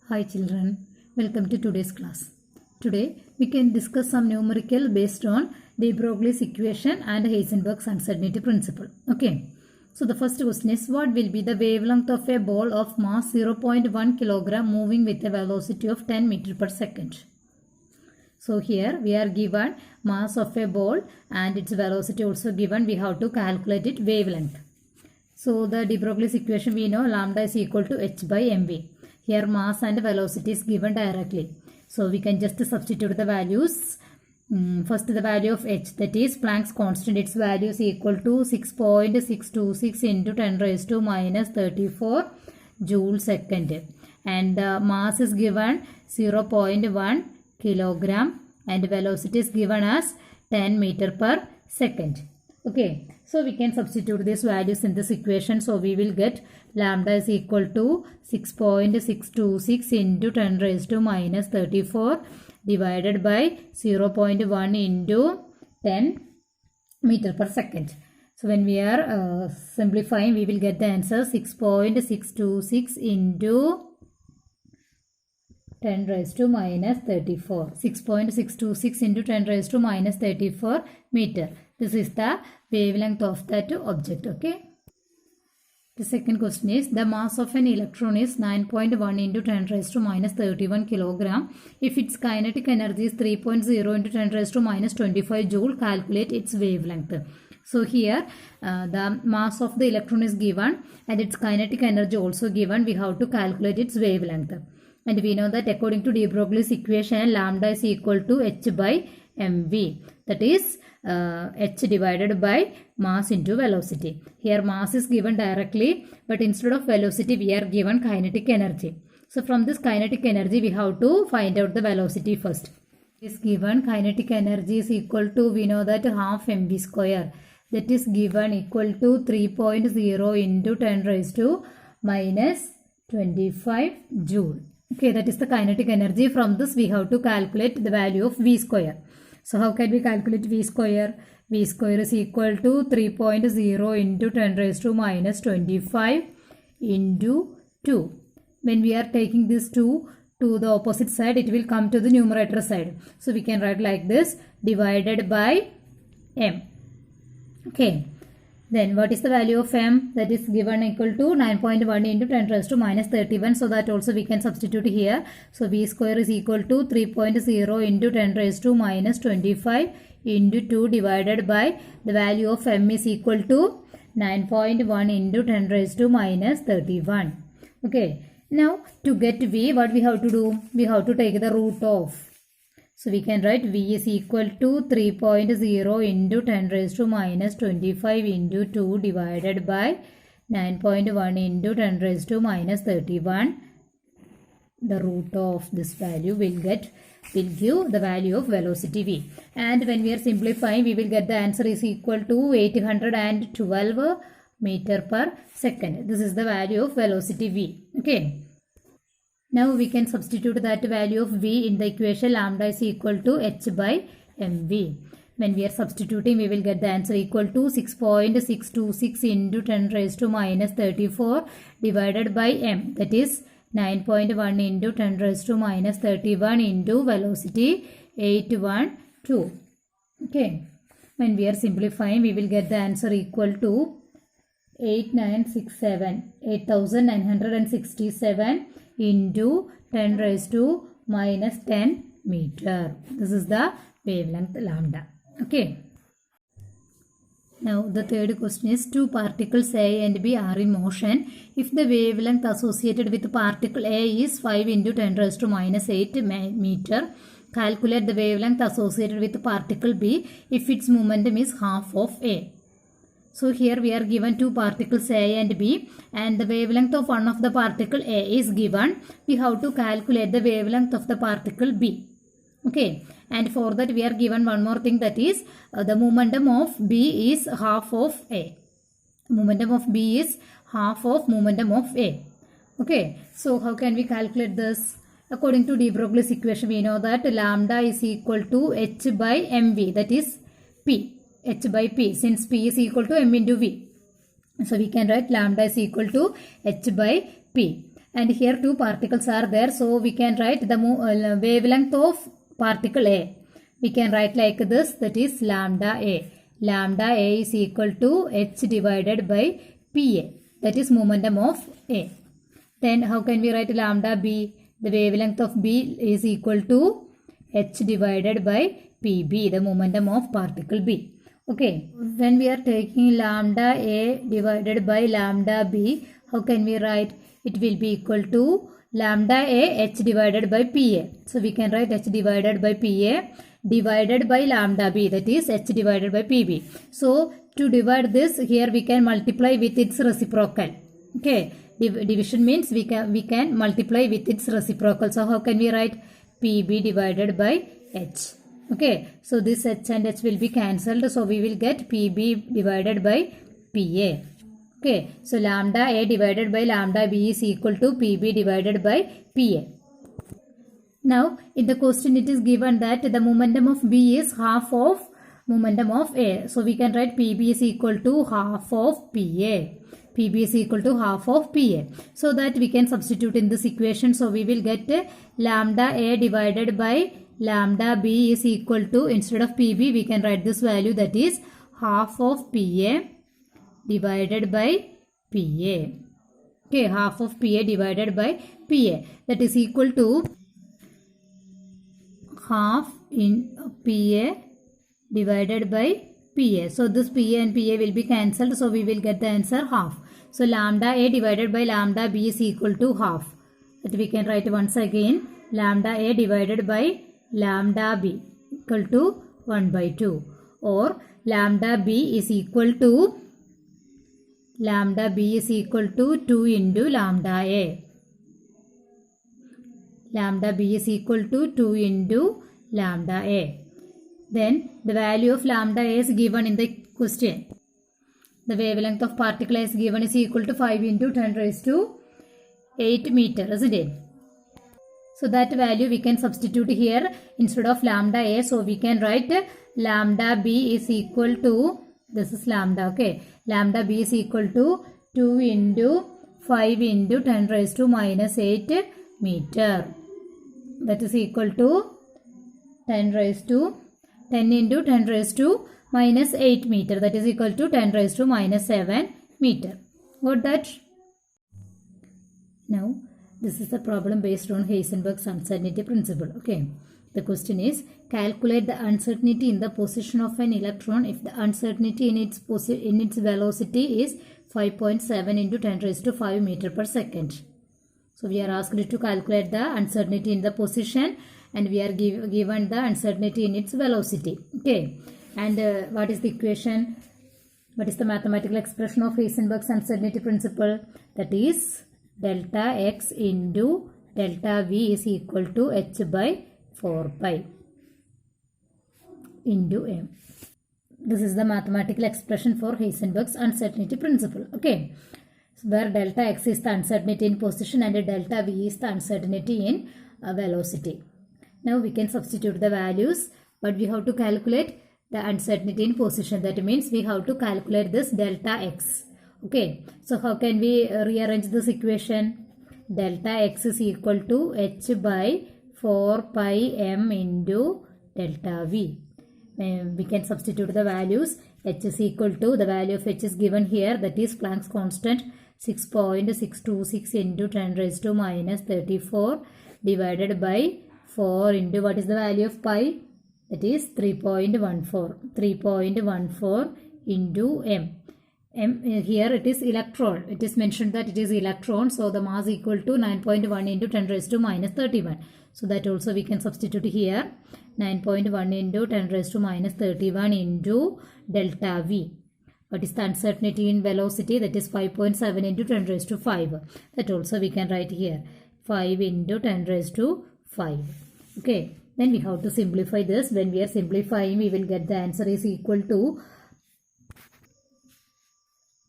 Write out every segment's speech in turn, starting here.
Hi children, welcome to today's class. Today we can discuss some numerical based on de Broglie's equation and Heisenberg's uncertainty principle. Okay. So the first question is, what will be the wavelength of a ball of mass 0.1 kilogram moving with a velocity of 10 meter per second? So here we are given mass of a ball and its velocity also given. We have to calculate its wavelength. So the de Broglie's equation we know lambda is equal to h by mv. Here mass and velocity is given directly. So we can just substitute the values. First the value of h, that is Planck's constant, its value is equal to 6.626 into 10 raised to minus 34 joule second. And the mass is given 0.1 kilogram and velocity is given as 10 meter per second. Okay, so we can substitute these values in this equation. So we will get lambda is equal to 6.626 into 10 raised to minus 34 divided by 0.1 into 10 meter per second. So when we are simplifying, we will get the answer 6.626 into 10 raised to minus 34. 6.626 into 10 raised to minus 34 meter. This is the wavelength of that object. Okay. The second question is, the mass of an electron is 9.1 into 10 raised to minus 31 kilogram. If its kinetic energy is 3.0 into 10 raised to minus 25 joule, calculate its wavelength. So here the mass of the electron is given and its kinetic energy also given. We have to calculate its wavelength. And we know that according to de Broglie's equation, lambda is equal to h by mv. That is h divided by mass into velocity. Here mass is given directly, but instead of velocity we are given kinetic energy. So from this kinetic energy we have to find out the velocity first. Is given kinetic energy is equal to, we know that half mv square. That is given equal to 3.0 into 10 raised to minus 25 joule. Okay, that is the kinetic energy. From this we have to calculate the value of v square. So how can we calculate v square? V square is equal to 3.0 into 10 raised to minus 25 into 2. When we are taking this 2 to the opposite side, it will come to the numerator side. So we can write like this, divided by m. Okay. Then what is the value of m? That is given equal to 9.1 into 10 raised to minus 31. So that also we can substitute here. So v square is equal to 3.0 into 10 raised to minus 25 into 2 divided by the value of m is equal to 9.1 into 10 raised to minus 31. Okay. Now to get v, what we have to do? We have to take the root of. So we can write v is equal to 3.0 into 10 raised to minus 25 into 2 divided by 9.1 into 10 raised to minus 31. The root of this value will give the value of velocity v. And when we are simplifying, we will get the answer is equal to 812 meter per second. This is the value of velocity v. Okay. Now we can substitute that value of v in the equation lambda is equal to h by mv. When we are substituting, we will get the answer equal to 6.626 into 10 raised to minus 34 divided by m. That is 9.1 into 10 raised to minus 31 into velocity 812. Okay. When we are simplifying, we will get the answer equal to 8967 into 10 raised to minus 10 meter. This is the wavelength lambda. Okay. Now the third question is, two particles A and B are in motion. If the wavelength associated with particle A is 5 into 10 raised to minus 8 meter, calculate the wavelength associated with particle B if its momentum is half of A. So here we are given two particles A and B, and the wavelength of one of the particle A is given. We have to calculate the wavelength of the particle B. Okay, and for that we are given one more thing, that is the momentum of B is half of A. Momentum of B is half of momentum of A. Okay, so how can we calculate this? According to de Broglie's equation, we know that lambda is equal to h by mv, that is P. H by P, since P is equal to m into V. So we can write lambda is equal to h by P. and here two particles are there, so we can write the wavelength of particle A. We can write like this, that is lambda A. Lambda A is equal to h divided by PA, that is momentum of A. Then how can we write lambda B? The wavelength of B is equal to h divided by PB, the momentum of particle B. Okay, when we are taking lambda A divided by lambda B, how can we write? It will be equal to lambda A h divided by PA. So we can write h divided by PA divided by lambda B, that is h divided by PB. So to divide this, here we can multiply with its reciprocal. Okay, division means we can multiply with its reciprocal. So how can we write? PB divided by h. Okay, so this h and h will be cancelled, so we will get PB divided by PA. Okay, so lambda A divided by lambda B is equal to PB divided by PA. Now in the question it is given that the momentum of B is half of momentum of A. So we can write PB is equal to half of PA. PB is equal to half of PA. So that we can substitute in this equation. So we will get lambda A divided by lambda B is equal to, instead of PB we can write this value, that is half of PA divided by PA. Okay, half of PA divided by PA, that is equal to half in PA divided by PA. So this PA and PA will be cancelled, so we will get the answer half. So lambda A divided by lambda B is equal to half. That we can write once again, lambda A divided by lambda B equal to 1 by 2, or lambda B is equal to 2 into lambda A. Lambda B is equal to 2 into lambda A. Then the value of lambda A is given in the question. The wavelength of particle is given is equal to 5 into 10 raised to 8 meter, isn't it? So that value we can substitute here instead of lambda A. So we can write lambda B is equal to, this is lambda, okay. Lambda B is equal to 2 into 5 into 10 raised to minus 8 meter. That is equal to 10 into 10 raised to minus 8 meter. That is equal to 10 raised to minus 7 meter. Got that? Now, this is the problem based on Heisenberg's uncertainty principle. Okay. The question is, calculate the uncertainty in the position of an electron if the uncertainty in its velocity is 5.7 into 10 raised to 5 meter per second. So we are asked to calculate the uncertainty in the position, and we are given the uncertainty in its velocity. Okay. And what is the equation? What is the mathematical expression of Heisenberg's uncertainty principle? That is delta x into delta v is equal to h by 4 pi into m. This is the mathematical expression for Heisenberg's uncertainty principle. Okay. So where delta x is the uncertainty in position and delta v is the uncertainty in velocity. Now we can substitute the values, but we have to calculate the uncertainty in position. That means we have to calculate this delta x. Okay. So how can we rearrange this equation? Delta x is equal to h by 4 pi m into delta v. We can substitute the values. H is equal to, the value of h is given here, that is Planck's constant 6.626 into 10 raised to minus 34 divided by 4 into, what is the value of pi? That is 3.14 into m. Here it is electron. It is mentioned that it is electron. So the mass equal to 9.1 into 10 raised to minus 31. So that also we can substitute here. 9.1 into 10 raised to minus 31 into delta v. What is the uncertainty in velocity? That is 5.7 into 10 raised to 5. That also we can write here. 5 into 10 raised to 5. Okay. Then we have to simplify this. When we are simplifying, we will get the answer is equal to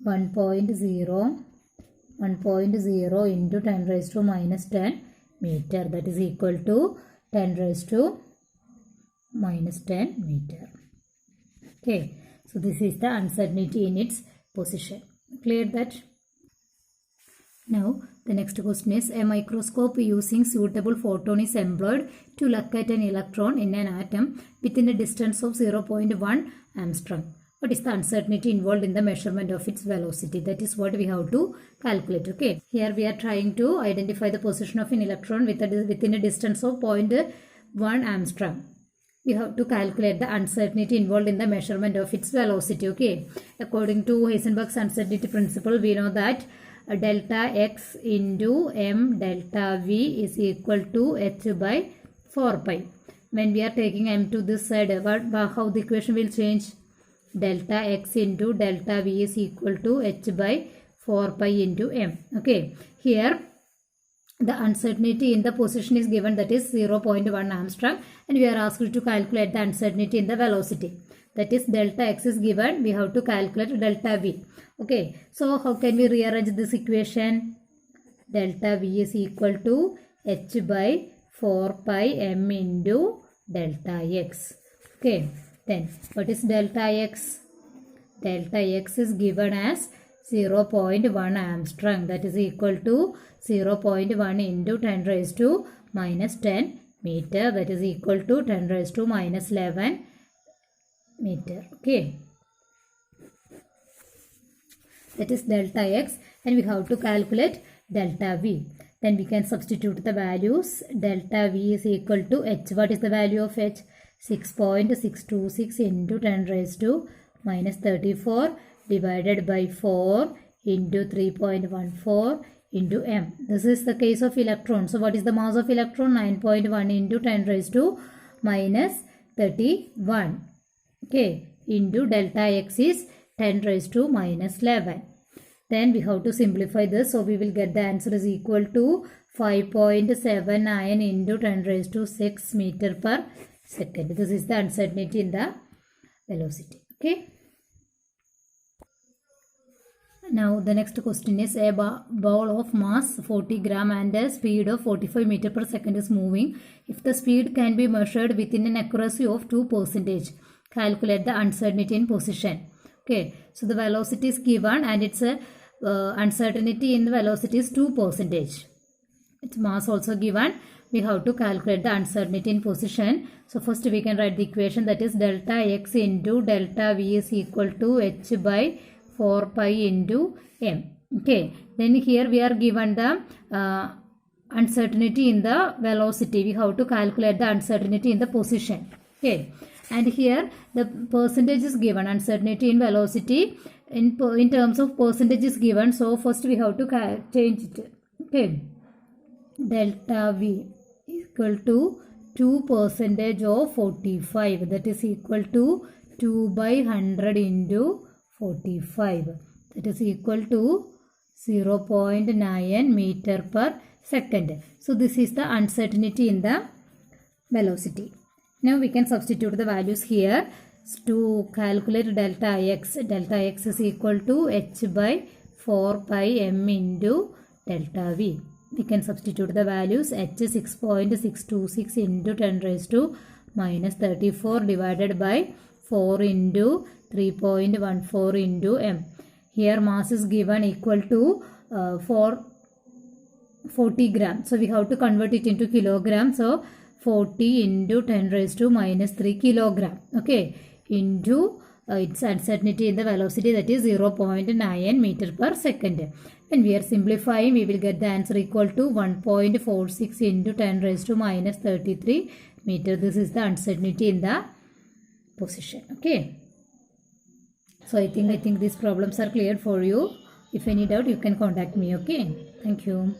1.0 into 10 raised to minus 10 meter. That is equal to 10 raised to minus 10 meter. Okay. So this is the uncertainty in its position. Clear that? Now, the next question is, a microscope using suitable photon is employed to look at an electron in an atom within a distance of 0.1 Armstrong. What is the uncertainty involved in the measurement of its velocity? That is what we have to calculate. Okay. Here we are trying to identify the position of an electron within a distance of 0.1 Armstrong. We have to calculate the uncertainty involved in the measurement of its velocity. Okay. According to Heisenberg's uncertainty principle, we know that delta x into m delta v is equal to h by 4 pi. When we are taking m to this side, how the equation will change? Delta x into delta v is equal to h by 4 pi into m. Okay. Here the uncertainty in the position is given, that is 0.1 Armstrong, and we are asked to calculate the uncertainty in the velocity. That is delta x is given, we have to calculate delta v. Okay, so how can we rearrange this equation? Delta v is equal to h by 4 pi m into delta x. Okay, then what is delta x? Delta x is given as 0.1 Armstrong, that is equal to 0.1 into 10 raised to minus 10 meter, that is equal to 10 raised to minus 11 meter. Okay, that is delta x, and we have to calculate delta v. Then we can substitute the values. Delta v is equal to h. What is the value of h? 6.626 into 10 raised to minus 34 divided by 4 into 3.14 into m. This is the case of electron. So what is the mass of electron? 9.1 into 10 raised to minus 31. Okay, into delta x is 10 raised to minus 11. Then we have to simplify this. So we will get the answer is equal to 5.79 into 10 raised to 6 meter per second. This is the uncertainty in the velocity. Okay. Now the next question is, a ball of mass 40 gram and a speed of 45 meter per second is moving. If the speed can be measured within an accuracy of 2%, calculate the uncertainty in position. Okay, so the velocity is given and its uncertainty in the velocity is 2%. Its mass also given. We have to calculate the uncertainty in position. So first we can write the equation, that is delta x into delta v is equal to h by 4 pi into m. Okay, then here we are given the uncertainty in the velocity. We have to calculate the uncertainty in the position. Okay, and here the percentage is given, uncertainty in velocity in terms of percentage is given. So first we have to change it. Okay, delta v equal to 2% of 45, that is equal to 2 by 100 into 45, that is equal to 0.9 meter per second. So this is the uncertainty in the velocity. Now we can substitute the values here to calculate delta x. Delta x is equal to h by 4 pi m into delta v. We can substitute the values. H is 6.626 into 10 raised to minus 34 divided by 4 into 3.14 into m. Here mass is given equal to 40 grams. So we have to convert it into kilogram. So 40 into 10 raised to minus 3 kilogram. Okay, into its uncertainty in the velocity, that is 0.9 meter per second. When we are simplifying, we will get the answer equal to 1.46 into 10 raised to minus 33 meter. This is the uncertainty in the position. Okay. So I think these problems are clear for you. If any doubt, you can contact me. Okay. Thank you.